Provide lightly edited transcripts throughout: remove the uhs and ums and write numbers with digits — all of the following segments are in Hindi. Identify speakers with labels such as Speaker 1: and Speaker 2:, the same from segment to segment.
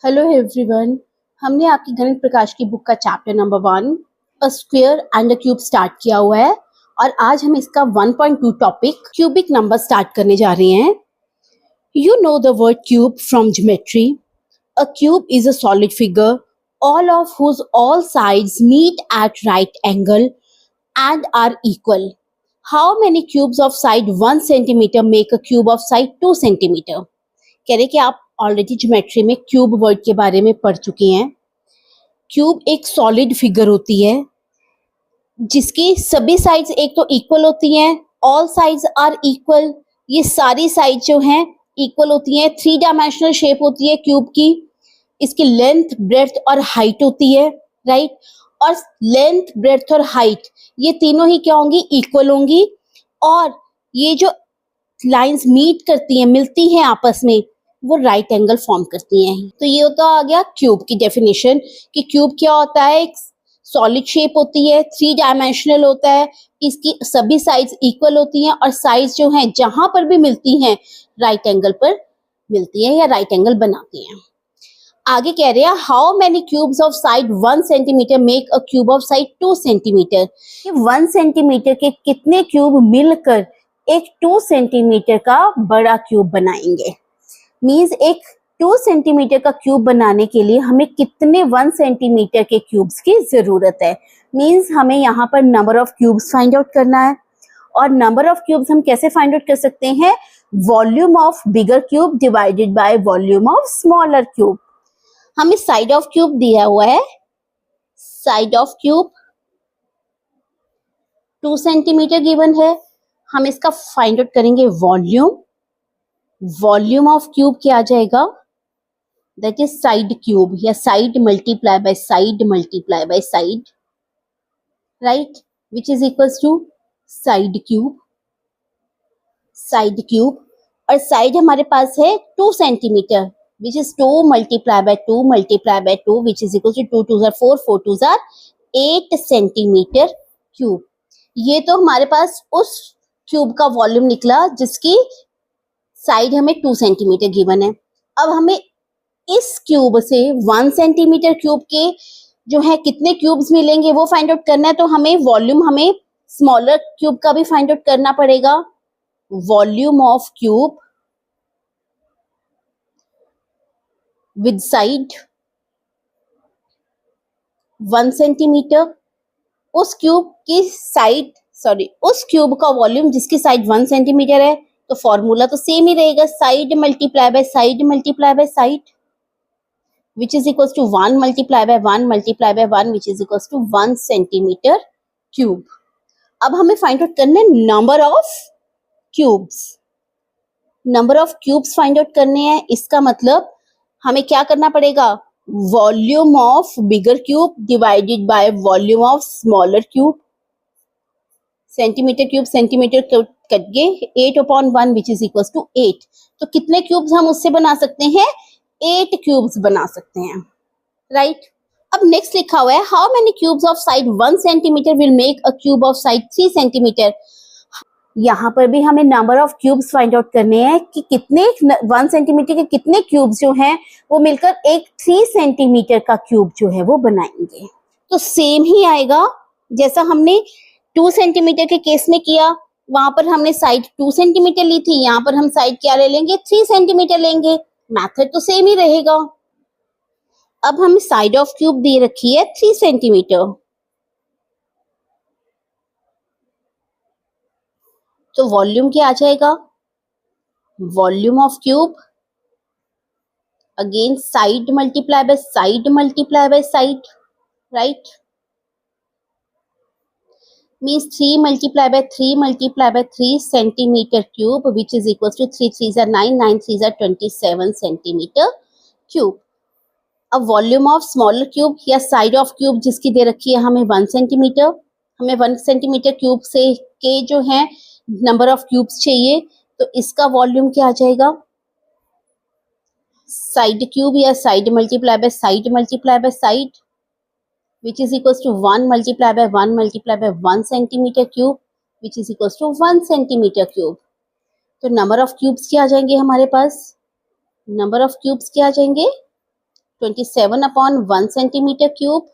Speaker 1: Hello everyone. हमने आपकी गणित प्रकाश की बुक का chapter number 1 a square and a cube start किया हुआ है और आज हम इसका 1.2 टॉपिक क्यूबिक नंबर स्टार्ट करने जा रहे हैं। You know the word cube from geometry. A cube is a solid figure all of whose all sides meet at right angle and are equal. How many cubes of side 1 centimeter make a cube of side 2 centimeter? कह रहे कि आप ऑलरेडी ज्योमेट्री में क्यूब वर्ड के बारे में पढ़ चुके हैं। क्यूब एक सॉलिड फिगर होती है जिसकी सभी साइड्स एक तो इक्वल होती हैं, ऑल साइड्स आर इक्वल। ये सारी साइड जो हैं इक्वल होती हैं। 3 डायमेंशनल शेप होती है क्यूब की। इसकी लेंथ, ब्रेड्थ और हाइट होती है, राइट। और लेंथ, ब्रेड्थ और हाइट ये तीनों ही क्या होंगी? इक्वल होंगी। और ये जो लाइंस मीट करती हैं, मिलती हैं आपस में, वो राइट एंगल फॉर्म करती हैं। तो ये होता आ गया क्यूब की डेफिनेशन कि क्यूब क्या होता है? एक सॉलिड शेप होती है, 3 डायमेंशनल होता है, इसकी सभी साइड्स इक्वल होती हैं और साइड्स जो हैं जहां पर भी मिलती हैं राइट एंगल पर मिलती हैं या राइट एंगल बनाती हैं। आगे कह रहे हैं how many cubes of side 1 centimetre make a cube of side 2 centimetre. 1 centimetre के कितने क्यूब मिलकर एक 2 सेंटीमीटर का बड़ा क्यूब बनाएंगे। मींस एक 2 सेंटीमीटर का क्यूब बनाने के लिए हमें कितने 1 सेंटीमीटर के क्यूब्स की जरूरत है। मींस हमें यहाँ पर number of cubes find out करना है। और नंबर ऑफ क्यूब्स हम कैसे फाइंड आउट कर सकते हैं? Volume of bigger cube divided by volume of smaller cube. हमें साइड ऑफ क्यूब दिया हुआ है, side of cube 2 centimetre given है। हम इसका फाइंड आउट करेंगे वॉल्यूम। वॉल्यूम ऑफ क्यूब क्या आ जाएगा? दैट इज साइड क्यूब या side multiply by side multiply by side, right, which is equals to side cube. Side cube और साइड हमारे पास है 2 centimetre which is 2 multiply by 2 multiply by 2 which is equal to 2 2s are 4 4 2s are 8 centimetre cube. ये तो हमारे पास उस क्यूब का वॉल्यूम निकला जिसकी साइड हमें 2 सेंटीमीटर गिवन है। अब हमें इस क्यूब से 1 सेंटीमीटर क्यूब के जो है कितने क्यूब्स मिलेंगे वो फाइंड आउट करना है। तो हमें वॉल्यूम, हमें स्मॉलर क्यूब का भी फाइंड आउट करना पड़ेगा। Volume of cube with side 1 centimetre, उस क्यूब की साइड उस क्यूब का वॉल्यूम जिसकी साइड 1 सेंटीमीटर है। तो फॉर्मूला तो सेम ही रहेगा, side multiply by side multiply by side which is equals to 1 multiply by 1 multiply by 1 which is equals to 1 centimetre cube. अब हमें फाइंड आउट करना है number of cubes. Number of cubes find out करने हैं। इसका मतलब हमें क्या करना पड़ेगा? Volume of bigger cube divided by volume of smaller cube. Centimetre cube centimetre cut गए, 8/1 विच इज इक्वल टू 8। तो कितने क्यूब्स हम उससे बना सकते हैं? 8 क्यूब्स बना सकते हैं, राइट। अब नेक्स्ट लिखा हुआ है how many cubes of side 1 centimetre will make a cube of side 3 centimetre. यहाँ पर भी हमें number of cubes find out करने हैं कि कितने 1 सेंटीमीटर के कितने क्यूब्स जो हैं वो मिलकर एक 3 सेंटीमीटर का क्यूब जो है वो बनाएंगे। तो सेम ही आएगा जैसा हमने 2 सेंटीमीटर के केस में किया। वहां पर हमने साइड 2 सेंटीमीटर ली थी, यहाँ पर हम साइड क्या ले लेंगे? 3 सेंटीमीटर लेंगे। मैथड तो सेम ही रहेगा। अब हमें साइड ऑफ क्यूब दे रखी है 3 सेंटीमीटर। तो वॉल्यूम क्या आ जाएगा? Volume of cube again side multiply by side multiply by side, right, means 3 multiply by 3 multiply by 3 centimetre cube which is equal to 3 3s are 9 9 3s are 27 centimetre cube. अब वॉल्यूम ऑफ स्मॉलर क्यूब या साइड ऑफ क्यूब जिसकी दे रखी है हमें 1 सेंटीमीटर। हमें 1 सेंटीमीटर क्यूब से के जो है नंबर ऑफ क्यूब्स चाहिए। तो इसका वॉल्यूम क्या आ जाएगा? साइड क्यूब या side multiply by side multiply by side which is equal to 1 multiply by 1 multiply by 1 centimetre cube which is equal to 1 centimetre cube. तो नंबर ऑफ क्यूब्स क्या आ जाएंगे हमारे पास? नंबर ऑफ क्यूब्स क्या आ जाएंगे? 27/1 सेंटीमीटर क्यूब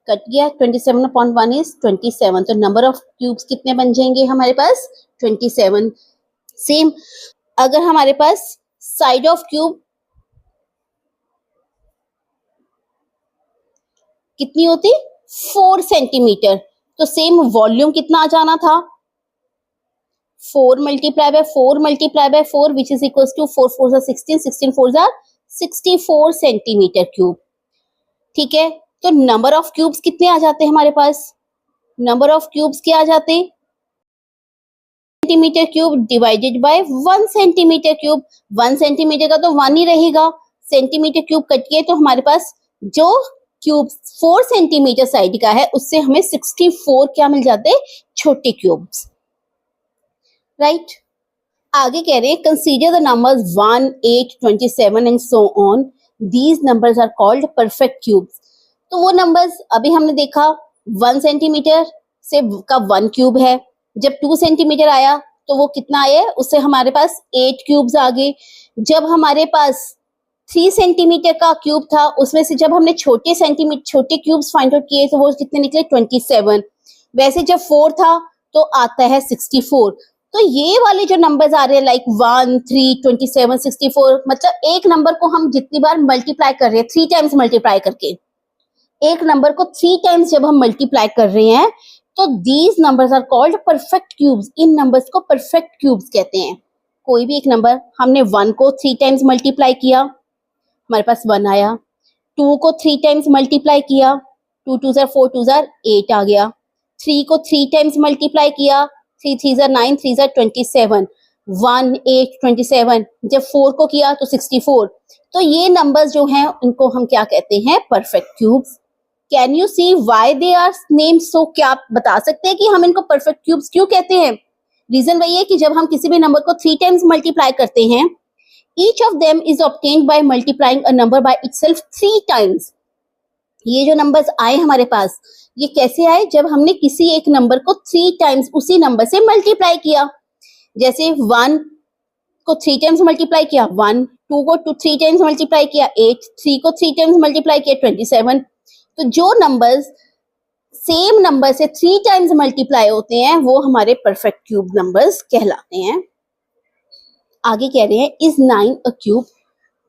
Speaker 1: कट गया, 27/1 इज 27, तो नंबर ऑफ क्यूब्स कितने बन जाएंगे हमारे पास 27। सेम अगर हमारे पास साइड ऑफ क्यूब कितनी होती 4 सेंटीमीटर, तो सेम वॉल्यूम कितना आ जाना था 4 multiply by 4 multiply by 4 which is equals to 4 4 जा 16, 16 4 जा 64 सेंटीमीटर क्यूब। ठीक है, तो नंबर ऑफ क्यूब्स कितने आ जाते हैं हमारे पास, नंबर ऑफ क्यूब्स क्या आ जाते centimetre cube divided bye 1 centimetre cube. 1 centimetre का तो 1 ही रहेगा, सेंटीमीटर क्यूब कट के तो हमारे पास जो क्यूब 4 सेंटीमीटर साइड का है उससे हमें 64 क्या मिल जाते छोटे क्यूब्स। राइट, आगे कह रहे हैं consider the numbers 1, 8, 27 and so on, these numbers are called perfect cubes. तो वो नंबर्स अभी हमने देखा 1 सेंटीमीटर से का 1 क्यूब है, जब 2 सेंटीमीटर आया तो वो कितना आया, उससे हमारे पास 8 क्यूब्स आ गए। जब हमारे पास 3 सेंटीमीटर का क्यूब था उसमें से जब हमने छोटे क्यूब्स फाइंड आउट किए तो वो कितने निकले 27। वैसे जब 4 था तो आता है 64। तो ये वाले जो नंबर्स आ रहे हैं लाइक 1, 3, 27, 64, मतलब एक नंबर को हम जितनी बार मल्टीप्लाई कर रहे हैं 3 टाइम्स मल्टीप्लाई करके, एक नंबर को 3 टाइम्स जब हम मल्टीप्लाई कर रहे हैं तो these numbers are called perfect cubes. इन नंबर्स को परफेक्ट क्यूब्स कहते हैं। कोई भी एक नंबर हमने 1 को 3 टाइम्स मल्टीप्लाई किया, हमारे पास 1 आया। 2 को 3 टाइम्स मल्टीप्लाई किया, 2 2 जार 4 2 जार 8 आ गया। 3 को 3 टाइम्स मल्टीप्लाई किया, 3 3 जार 9 3 जार 27, 1 8 27। जब 4 को किया तो 64। तो ये नंबर्स जो हैं इनको हम क्या कहते हैं perfect cubes. Can you see why they are named so, क्या आप बता सकते हैं कि हम इनको परफेक्ट क्यूब्स क्यों कहते हैं। रीजन वही है कि जब हम किसी भी नंबर को 3 टाइम्स मल्टीप्लाई करते हैं, each of them is obtained by multiplying a number by itself 3 times। ये जो नंबर्स आए हमारे पास ये कैसे आए, जब हमने किसी एक नंबर को 3 टाइम्स उसी नंबर से मल्टीप्लाई किया। जैसे 1 को 3 टाइम्स मल्टीप्लाई किया 1, 2 को 3 टाइम्स मल्टीप्लाई किया 8, 3 को 3 टाइम्स मल्टीप्लाई किया 27। तो जो नंबर्स सेम नंबर से 3 टाइम्स मल्टीप्लाई होते हैं वो हमारे परफेक्ट क्यूब नंबर्स कहलाते हैं। आगे कह रहे हैं इज 9 अ क्यूब,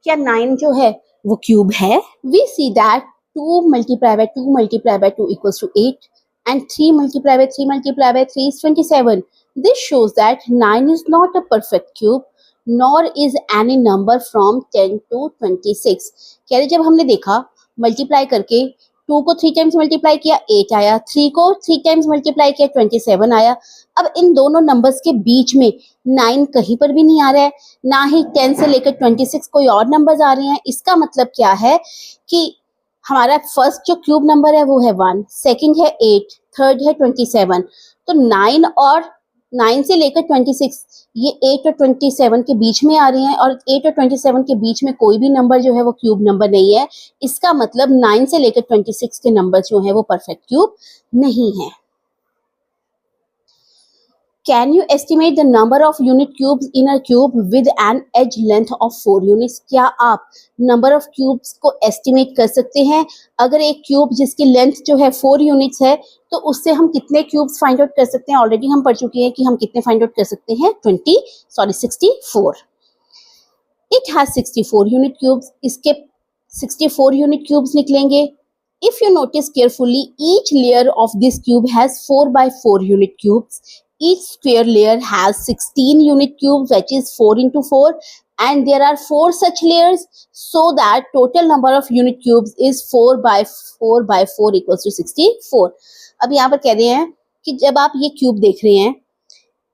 Speaker 1: क्या 9 जो है वो क्यूब है। We see that 2 multiply by 2 multiply by 2 equals to 8 and 3 multiply by 3 multiply by 3 is 27। This shows that 9 is not a perfect cube nor is any number from 10 to 26। कह रहे जब हमने देखा मल्टीप्लाई करके 2 को 3 टाइम्स मल्टीप्लाई किया 8 आया, 3 को 3 टाइम्स मल्टीप्लाई किया 27 आया। अब इन दोनों नंबर्स के बीच में 9 कहीं पर भी नहीं आ रहा है, ना ही 10 से लेकर 26 कोई और नंबर्स आ रहे हैं। इसका मतलब क्या है कि हमारा फर्स्ट जो क्यूब नंबर है वो है 1, सेकंड है 8, थर्ड है 27। तो 9 और 9 से लेकर 26 ये 8 और 27 के बीच में आ रहे हैं और 8 और 27 के बीच में कोई भी नंबर जो है वो क्यूब नंबर नहीं है। इसका मतलब 9 से लेकर 26 के नंबर जो है वो परफेक्ट क्यूब नहीं है। Can you estimate the number of unit cubes in a cube with an edge length of 4 units? क्या आप नंबर ऑफ क्यूब्स को एस्टिमेट कर सकते हैं? अगर एक क्यूब जिसकी लेंथ जो है 4 यूनिट्स है तो उससे हम कितने क्यूब्स फाइंड आउट कर सकते हैं? ऑलरेडी हम पढ़ चुके हैं कि हम कितने फाइंड आउट कर सकते हैं 64। इट हैज 64 यूनिट क्यूब्स, इसके 64 यूनिट क्यूब्स निकलेंगे। If you notice carefully each layer of this cube has 4 by 4 unit cubes. Each square layer has 16 unit cubes, which is 4 into 4, and there are 4 such layers, so that total number of unit cubes is 4 by 4 by 4 equals to 64। अब यहाँ पर कह रहे हैं कि जब आप ये क्यूब देख रहे हैं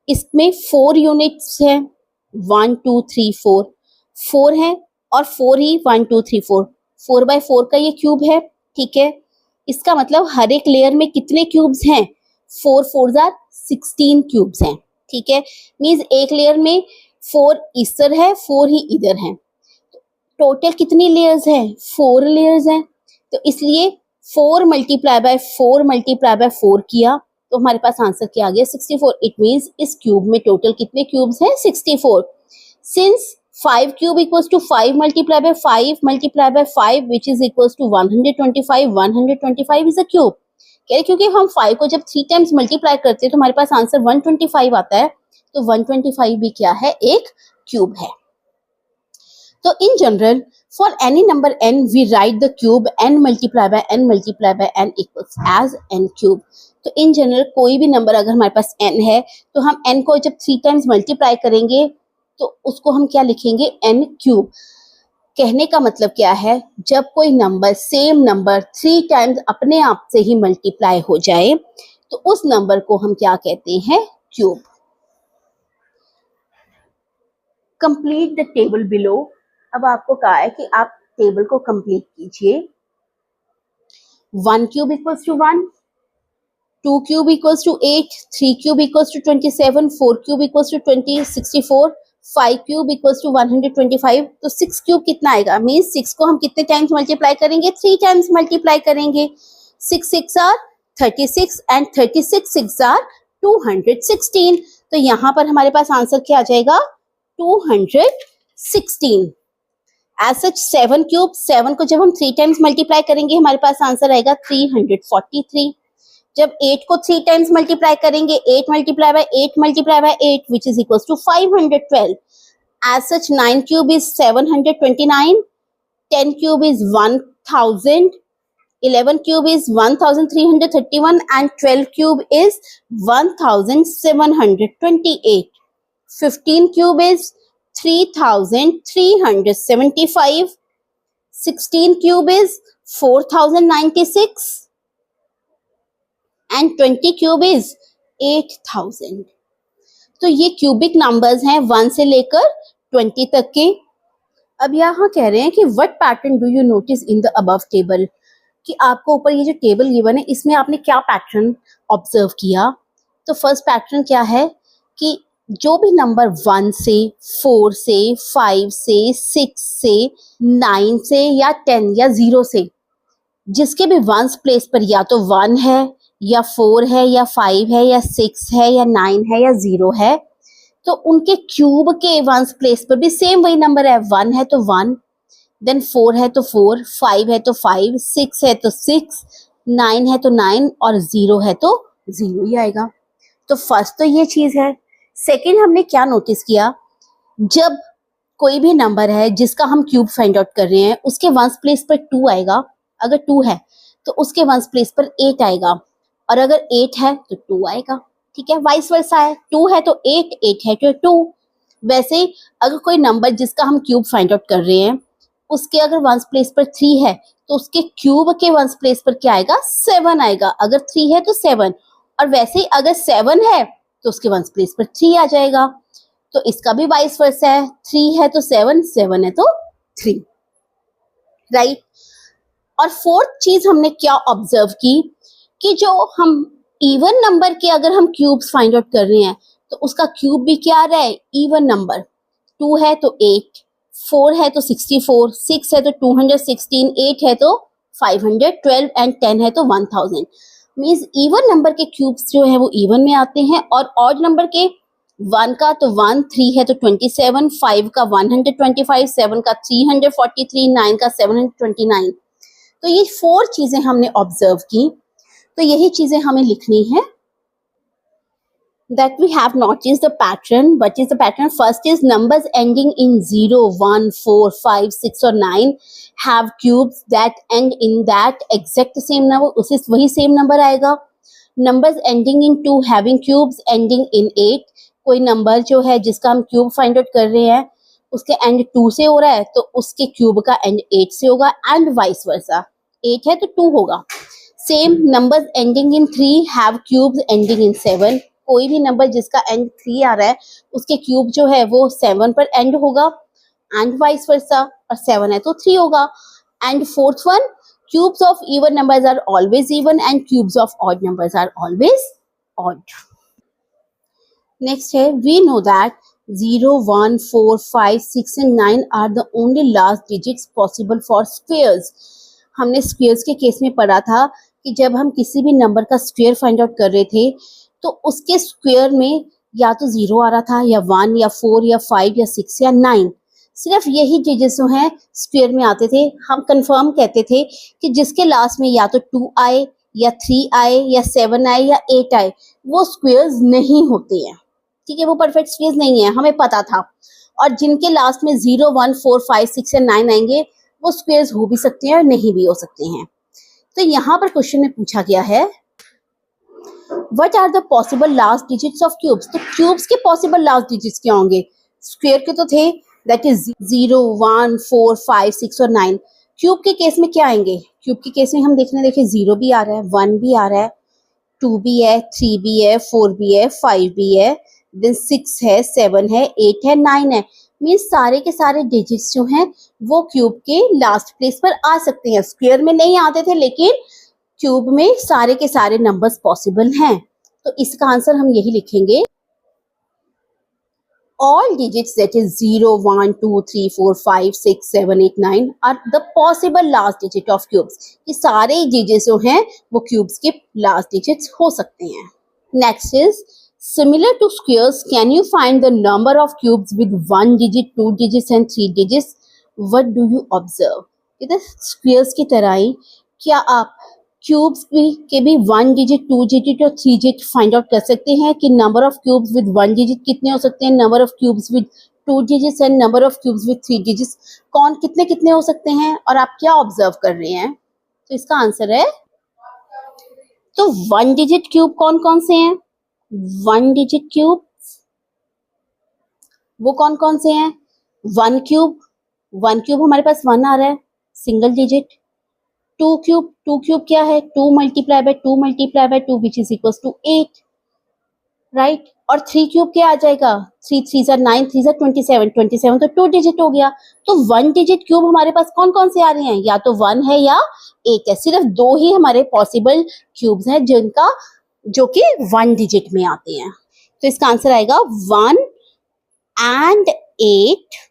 Speaker 1: इसमें 4 यूनिट्स हैं, 1 2 3 4, 4 हैं और 4 ही 1 2 3 4, 4 by 4 का ये क्यूब है। ठीक है, इसका मतलब हर एक लेयर में कितने क्यूब्स हैं? 4 4 are 16 क्यूब्स हैं। ठीक है, मींस एक लेयर में 4 इधर है 4 ही इधर है। टोटल कितनी लेयर्स हैं? 4 लेयर्स हैं। तो इसलिए 4 मल्टीप्लाई बाय 4 मल्टीप्लाई बाय 4 किया तो हमारे पास आंसर क्या आ गया 64। इट मींस इस क्यूब में टोटल कितने क्यूब्स हैं? 64। Since 5 cube equals to 5 multiplied by 5 multiplied by 5 which is equals to 125. 125 is a cube. क्योंकि हम 5 को जब 3 टाइम्स मल्टीप्लाई करते हैं तो हमारे पास आंसर 125 आता है, तो 125 भी क्या है, एक क्यूब है. तो in general for any number n we write the cube n multiplied by n multiplied by n equals as n cube. तो इन जनरल कोई भी नंबर अगर हमारे पास n है तो हम n को जब 3 टाइम्स मल्टीप्लाई करेंगे तो उसको हम क्या लिखेंगे, n क्यूब. कहने का मतलब क्या है, जब कोई नंबर सेम नंबर 3 टाइम्स अपने आप से ही मल्टीप्लाई हो जाए तो उस नंबर को हम क्या कहते हैं, cube. Complete the table below. अब आपको कहा है कि आप टेबल को कंप्लीट कीजिए. 1 cube equals to 1, 2 cube equals to 8, 3 cube equals to 27, 4 cube equals to 64, 5 cube equals to 125. तो 6 क्यूब कितना आएगा, मीन्स 6 को हम कितने टाइम्स मल्टीप्लाई करेंगे, 3 टाइम्स मल्टीप्लाई करेंगे. 6 6 आर 36 एंड 36 6 आर 216. तो यहाँ पर हमारे पास आंसर क्या आ जाएगा, 216. एज सच 7 क्यूब, 7 को जब हम 3 टाइम्स मल्टीप्लाई करेंगे हमारे पास आंसर आएगा 343. जब 8 को 3 टाइम्स मल्टीप्लाई करेंगे, 8 multiply by 8 multiply by 8 which is equals to 512. As such 9 cube is 729, 10 cube is 1000, 11 cube is 1331 and 12 cube is 1728. 15 cube is 3375. 16 cube is 4096 and 20 cube is 8000. तो ये क्यूबिक नंबर्स हैं 1 से लेकर 20 तक के. अब यहाँ कह रहे हैं कि what pattern do you notice in the above table, कि आपको ऊपर ये जो टेबल गिवन है इसमें आपने क्या पैटर्न ऑब्जर्व किया. तो फर्स्ट पैटर्न क्या है कि जो भी नंबर 1 से 4 से 5 से 6 से 9 से या 10 या 0 से जिसके भी वंस प्लेस पर या तो 1 है या 4 है या 5 है या 6 है या 9 है या 0 है, तो उनके क्यूब के वंस प्लेस पर भी सेम वही नंबर है. 1 है तो 1, देन 4 है तो 4, 5 है तो 5, 6 है तो 6, 9 है तो 9 और 0 है तो 0 ही आएगा. तो फर्स्ट तो ये चीज है. सेकेंड हमने क्या नोटिस किया, जब कोई भी नंबर है जिसका हम क्यूब फाइंड आउट कर रहे हैं उसके वंस प्लेस पर 2 आएगा. अगर 2 है तो उसके वंस प्लेस पर 8 आएगा, और अगर 8 है तो 2 आएगा. ठीक है, वाइस वर्सा है. 2 है तो 8, 8 है तो 2. वैसे ही अगर कोई नंबर जिसका हम क्यूब फाइंड आउट कर रहे हैं उसके अगर वंस प्लेस पर 3 है तो उसके क्यूब के वंस प्लेस पर क्या आएगा, 7 आएगा. अगर 3 है तो 7, और वैसे ही अगर 7 है तो उसके वंस प्लेस पर 3 आ जाएगा. तो इसका भी वाइस वर्सा है. 3 है तो 7, 7 है तो 3, राइट. और फोर्थ चीज हमने क्या ऑब्जर्व की कि जो हम इवन नंबर के अगर हम क्यूब्स फाइंड आउट कर रहे हैं तो उसका क्यूब भी क्या आ रहा है, इवन नंबर. 2 है तो 8, 4 है तो 64, 6 है तो 216, 8 है तो 512 एंड 10 है तो 1000. मीन्स इवन नंबर के क्यूब्स जो है वो इवन में आते हैं, और ऑड नंबर के 1 का तो 1, 3 है तो 27, 5 का 125, 7 का 343, 9 का 729. तो ये 4 चीजें हमने ऑब्जर्व की. तो यही चीजें हमें लिखनी है. That we have noticed the pattern. What is the pattern? First is numbers ending in 0, 1, 4, 5, 6 or 9 have cubes that end in that exact same number. उसे वही same number आएगा. Numbers ending in 2 having cubes ending in 8. कोई नंबर जो है जिसका हम क्यूब फाइंड आउट कर रहे हैं उसके एंड 2 से हो रहा है तो उसके क्यूब का एंड 8 से होगा, एंड वाइस वर्सा. 8 है तो 2 होगा. Same numbers ending in 3 have cubes ending in 7. कोई भी नंबर जिसका एंड 3 आ रहा है उसके क्यूब जो है वो 7 पर एंड होगा, एंड वाइस वर्सा. और 7 है तो 3 होगा. And fourth one, cubes of even numbers are always even and cubes of odd numbers are always odd. Next है, we know that 0, 1, 4, 5, 6 and 9 are the only last digits possible for squares. हमने स्क्वेयर्स के केस में पढ़ा था कि जब हम किसी भी नंबर का स्क्वेयर फाइंड आउट कर रहे थे तो उसके स्क्वेयर में या तो 0 आ रहा था या 1 या 4 या 5 या 6 या 9. सिर्फ यही डिजिट्स जो हैं स्क्वायर में आते थे। हम कंफर्म कहते थे कि जिसके लास्ट में या तो 2 आए या 3 आए या 7 आए या 8 आए, वो स्क्वायर्स नहीं होते हैं। ठीक है, वो परफेक्ट स्क्वायर्स नहीं है, हमें पता था। और जिनके लास्ट में 0, 1, 4, 5, 6 या 9 आएंगे, वो स्क्वायर्स हो भी सकते हैं और नहीं भी हो सकते हैं। तो यहाँ पर क्वेश्चन में पूछा गया है what are the possible last digits of cubes. तो क्यूब्स के पॉसिबल लास्ट डिजिट्स क्या होंगे? स्क्वायर के तो थे, दैट इज 0, 1, 4, 5, 6 और 9। क्यूब के केस में क्या आएंगे? क्यूब के केस में हम देखिए 0 भी आ रहा है, 1 भी आ रहा है, 2 भी है, 3 भी है, 4 भी है, 5 भी है, देन 6 है, 7 है, 8 है, 9 है। मीन्स सारे के सारे डिजिट्स जो हैं वो क्यूब के लास्ट प्लेस पर आ सकते हैं। स्क्वायर में नहीं आते थे, लेकिन क्यूब में सारे के सारे नंबर्स पॉसिबल हैं। तो इसका आंसर हम यही लिखेंगे, all digits that is 0, 1, 2, 3, 4, 5, 6, 7, 8, 9 are the possible last digit of cubes। ये सारे digits जो हैं वो cubes के last digits हो सकते हैं। Next is similar to squares, can you find the number of cubes with 1 digit, 2 digits and 3 digits? What do you observe? इधर squares की तरह ही क्या आप क्यूब्स के भी 1 डिजिट, 2 डिजिट और 3 डिजिट फाइंड आउट कर सकते हैं कि number of cubes with 1 digit कितने हो सकते हैं, number of cubes with 2 digits and number of cubes with 3 digits कौन कितने कितने हो सकते हैं, और आप क्या ऑब्जर्व कर रहे हैं? तो इसका आंसर है, तो 1 डिजिट क्यूब कौन कौन से हैं? 1 डिजिट क्यूब वो कौन कौन से हैं? 1 क्यूब, 1 क्यूब हमारे पास 1 आ रहा है, सिंगल डिजिट। 2 क्यूब, 2 क्यूब क्या है? 2 multiply by 2 multiply by 2 which is equal to 8, right. और 3 क्यूब क्या आ जाएगा? 3 3 9, 3 27, 27 तो 2 डिजिट हो गया। तो 1 डिजिट क्यूब हमारे पास कौन कौन से आ रहे हैं? या तो 1 है या 8 है। सिर्फ 2 ही हमारे पॉसिबल क्यूब्स हैं जिनका जो कि 1 डिजिट में आते हैं। तो इसका आंसर आएगा 1 and 8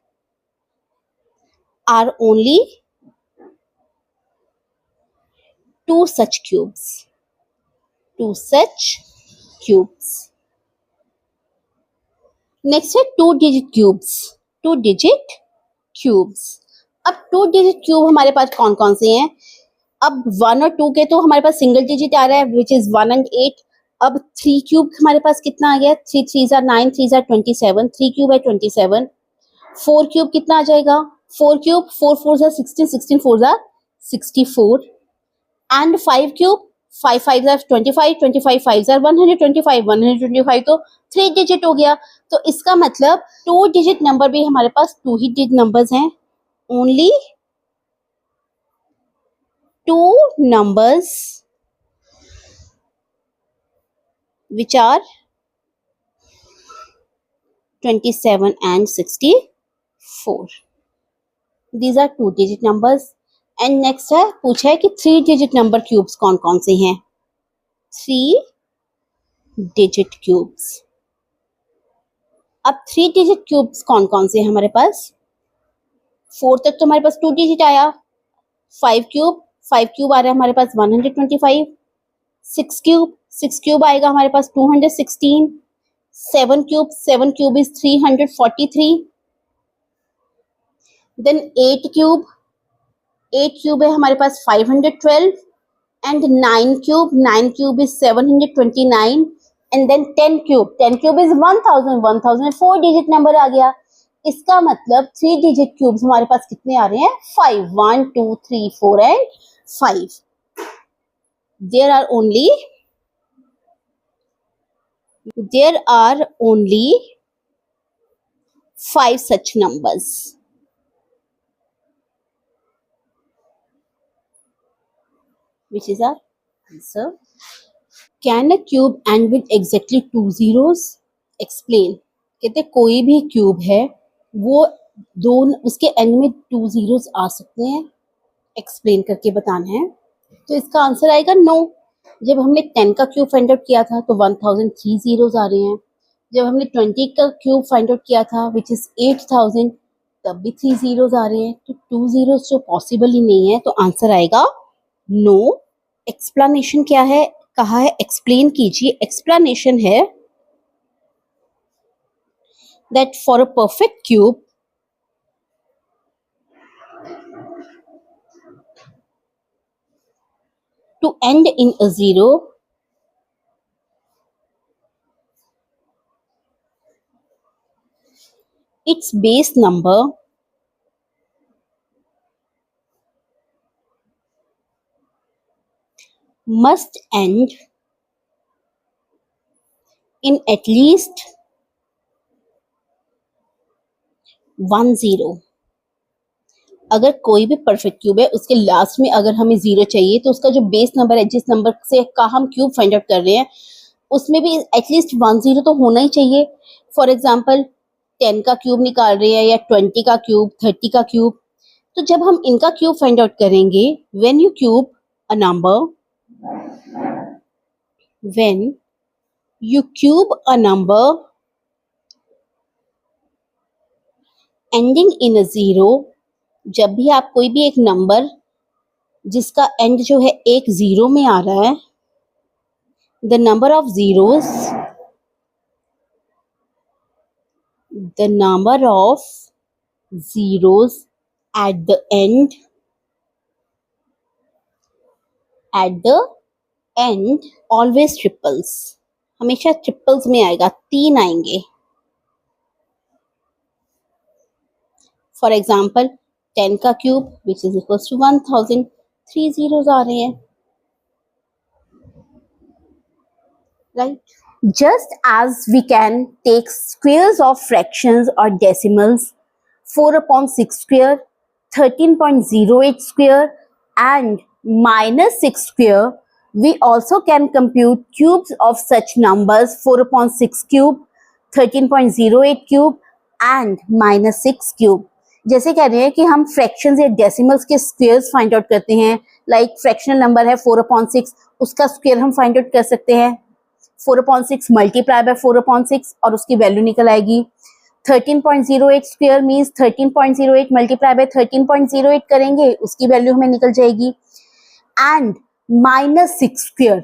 Speaker 1: are only 2 such cubes, 2 such cubes। Next है 2 डिजिट क्यूब्स, 2 डिजिट क्यूब्स। अब 2 डिजिट क्यूब हमारे पास कौन कौन से हैं? अब 1 और 2 के तो हमारे पास सिंगल डिजिट आ रहा है विच इज 1 and 8। अब 3 क्यूब हमारे पास कितना आ गया? 3 3 9, 3 27, 3 क्यूब है 27। 4 क्यूब कितना आ जाएगा? 4 क्यूब 4 4 16, 16 4 64 एंड 5 क्यूब 5 5 25, 25 5 125, 125 तो 3 डिजिट हो गया। तो इसका मतलब 2 डिजिट नंबर भी हमारे पास 2 ही डिजिट नंबर्स हैं। Only 2 numbers which are 27 and 64, these are 2 digit numbers। And next है पूछा है कि 3 डिजिट नंबर क्यूब्स कौन कौन से हैं? 3 डिजिट क्यूब्स। अब 3 डिजिट क्यूब्स कौन कौन से हैं हमारे पास? 4 तक तो हमारे पास 2 डिजिट आया। 5 क्यूब, 5 क्यूब आ रहा है हमारे पास 125। 6 क्यूब, 6 क्यूब आएगा हमारे पास 216। 7 cube, 7 cube is 343। Then 8 cube, 8 cube है हमारे पास 512 and 9 cube, 9 cube is 729 and then 10 cube, 10 cube is 1000, 1000 4 digit number आ गया। इसका मतलब 3 डिजिट क्यूब्स हमारे पास कितने आ रहे हैं? 5, 1 2 3 4 and 5। There are only 5 such numbers। Which is our answer? Can a cube end with exactly 2 zeros? Explain। कहते कोई भी क्यूब है वो दोनों उसके एंड में 2 zeros आ सकते हैं, एक्सप्लेन करके बताना है। तो इसका आंसर आएगा नो। जब हमने 10 का क्यूब फाइंड आउट किया था तो 1003 zeros आ रहे हैं। जब हमने 20 का क्यूब फाइंड आउट किया था विच इज 8000, तब भी 3 zeros आ रहे हैं। तो 2 zeros जो पॉसिबल ही नहीं है, तो आंसर आएगा नो। एक्सप्लेनेशन क्या है? कहा है एक्सप्लेन कीजिए। एक्सप्लेनेशन है that for a perfect cube to end in a zero, its base number must end in at least 1 0. अगर कोई भी परफेक्ट क्यूब है उसके लास्ट में अगर हमें 0 चाहिए तो उसका जो बेस नंबर है, जिस नंबर से का हम क्यूब फाइंड आउट कर रहे हैं, उसमें भी एटलीस्ट 1 0 तो होना ही चाहिए. फॉर एग्जाम्पल 10 का क्यूब निकाल रहे हैं या 20 का क्यूब, 30 का क्यूब, तो जब हम इनका क्यूब फाइंड आउट करेंगे, when u cube a number, when you cube a number ending in a zero, जब भी आप कोई भी एक नंबर जिसका एंड जो है एक जीरो में आ रहा है, the number of zeros at the end always triples, हमेशा ट्रिपल्स में आएगा, 3 आएंगे. फॉर एग्जाम्पल 10 का cube which is equal to 1000, 3 zeros आ रहे हैं, right? Just as we can take squares of fractions or decimals, 4/6 square, 13.08 square and -6 square, we also can compute cubes of such numbers 4/6 cube, 13.08 cube and -6 cube. जैसे कह रहे हैं कि हम फ्रैक्शंस या डेसिमल्स के स्क्वायर्स फाइंड आउट करते हैं, लाइक फ्रैक्शनल नंबर है 4/6, उसका स्क्वायर हम फाइंड आउट कर सकते हैं. 4/6 मल्टीप्लाई बाय 4/6 और उसकी वैल्यू निकल आएगी. 13.08 स्क्वायर मीन्स 13.08 मल्टीप्लाई बाय 13.08 करेंगे, उसकी वैल्यू हमें निकल जाएगी. एंड -6 स्क्वायर,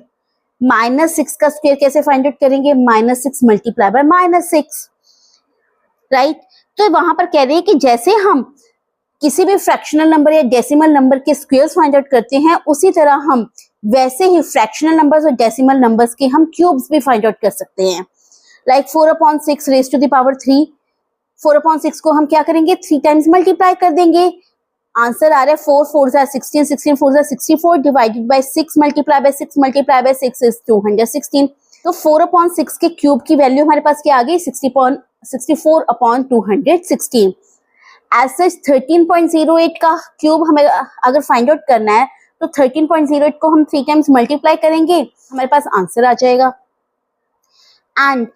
Speaker 1: -6 का स्क्वायर कैसे फाइंड आउट करेंगे, -6 मल्टीप्लाई बाय -6, राइट? तो वहां पर कह रहे हैं कि जैसे हम किसी भी फ्रैक्शनल नंबर या डेसिमल नंबर के स्क्वायर्स फाइंड आउट करते हैं, उसी तरह हम वैसे ही फ्रैक्शनल नंबर्स और डेसिमल नंबर्स के हम क्यूब्स भी फाइंड आउट कर सकते हैं. Like 4/6 raise to the power 3, 4/6 को हम क्या करेंगे, 3 टाइम्स मल्टीप्लाई कर देंगे. आंसर आ रहा है 4 4 16, 16 4 64, divided by 6 multiply by 6 multiply by 6 is 216. तो 4/6 के क्यूब की वैल्यू हमारे पास क्या आ गई, 64/216. एज सच 13.08 का क्यूब हमें अगर फाइंड आउट करना है तो 13.08 को हम 3 टाइम्स मल्टीप्लाई करेंगे, हमारे पास आंसर आ जाएगा. एंड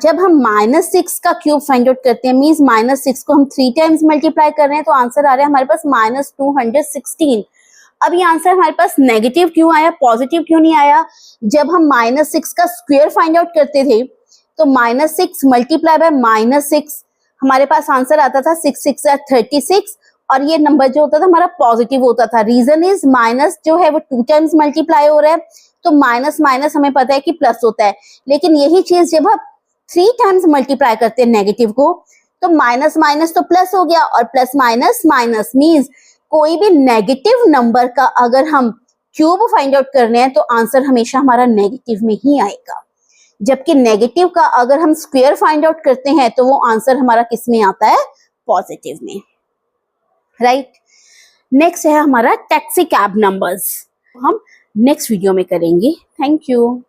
Speaker 1: जब हम -6 का क्यूब फाइंड आउट करते हैं, मीन्स -6 को हम 3 टाइम्स मल्टीप्लाई कर रहे हैं, तो आंसर आ रहा है हमारे पास -216. अब ये आंसर हमारे पास नेगेटिव क्यों आया, पॉजिटिव क्यों नहीं आया? जब हम -6 का स्क्वायर फाइंड आउट करते थे तो -6 मल्टीप्लाई बाय -6 हमारे पास आंसर आता था 6 6 36 और ये नंबर जो होता था हमारा पॉजिटिव होता था. रीजन इज माइनस जो है वो 2 टाइम्स मल्टीप्लाई हो रहा है, तो माइनस माइनस हमें पता है कि प्लस होता है. लेकिन यही चीज जब हम 3 टाइम्स मल्टीप्लाई करते हैं नेगेटिव को, तो माइनस माइनस तो प्लस हो गया और प्लस माइनस माइनस मीन्स कोई भी नेगेटिव नंबर का अगर हम क्यूब फाइंड आउट कर रहे हैं तो आंसर हमेशा हमारा नेगेटिव में ही आएगा. जबकि नेगेटिव का अगर हम स्क्वायर फाइंड आउट करते हैं तो वो आंसर हमारा किस में आता है, पॉजिटिव में, राइट? नेक्स्ट है हमारा टैक्सी कैब नंबर्स, हम नेक्स्ट वीडियो में करेंगे. Thank you.